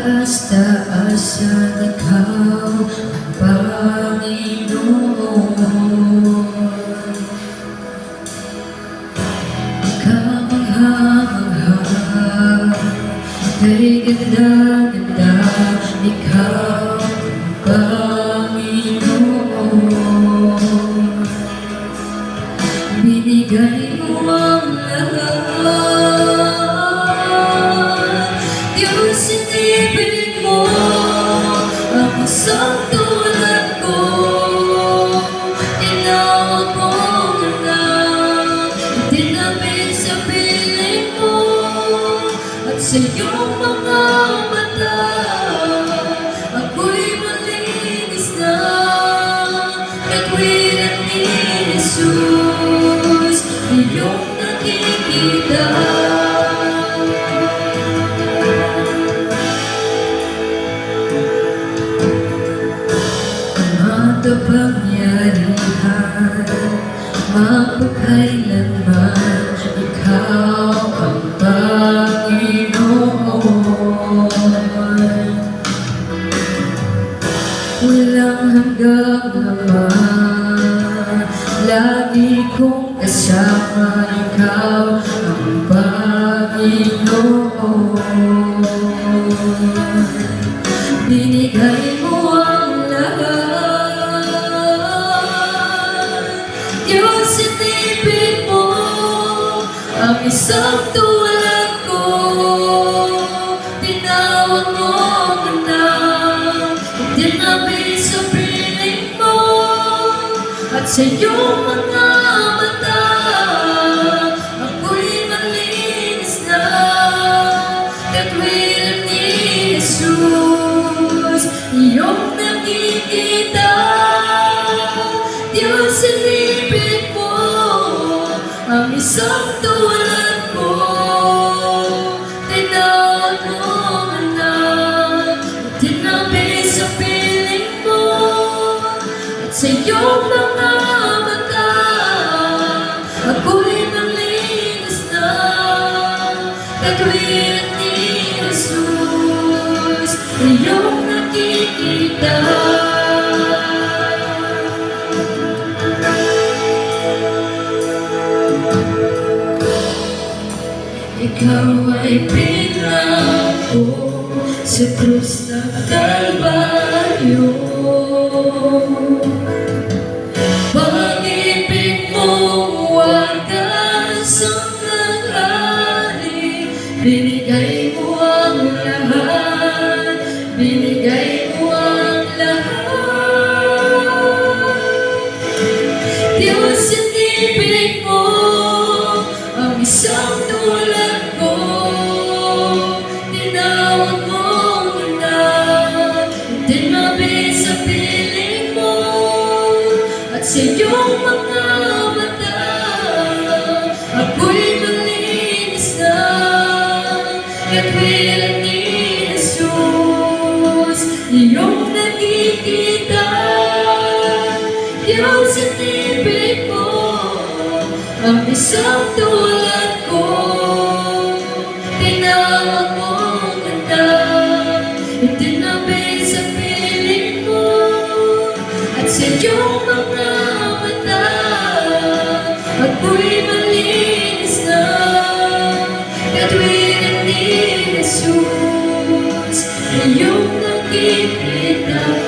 taas-taas ang ikaw, Panginoon. Kamangha-mangha, kay ganda-ganda, ikaw, Panginoon. Binigay mo ang lahat, Diyos, inibig mo ang isang tulad ko. Tinawag mo na itinapid sa piling mo, at sa iyong mga mata ako'y malinis na, katwiran ni Jesus, iyong nakikita. Kapangyarihan, mapagkailanman, ikaw ang Panginoon. Walang hanggang naman, lagi kong kasama, ikaw ang Panginoon. Binigay mo ang lahat, Diyos, inibig mo ang isang tulad ko. Tinawag mo na itinapid sa piling mo, at sa iyong mga mata ako'y malinis na, katwiran ni Jesus, iyong nakikita. Diyos, inibig mo ang isang tulad ko. Tinawag mo na itinapid sa piling mo, at sa iyong mga mata ako'y malinis na, katwiran ni Jesus, iyong nakikita. Ikaw ay pinako sa krus ng Kalbaryo. Pag-ibig mo wagas ang nangyari, binigay mo ang lahat, binigay mo ang lahat. Diyos, inibig mo ang isang tulad ko. Tinawag mo na itinapid sa piling mo, at sa iyong mga mata ako'y malinis na, katwiran ni Jesus, iyong nakikita. Diyos, inibig mo ang isang tulad ko. Tinawag mo na itinapid sa piling mo, at sa iyong mga mata ako'y malinis na, katwiran ni Jesus, iyong nakikita.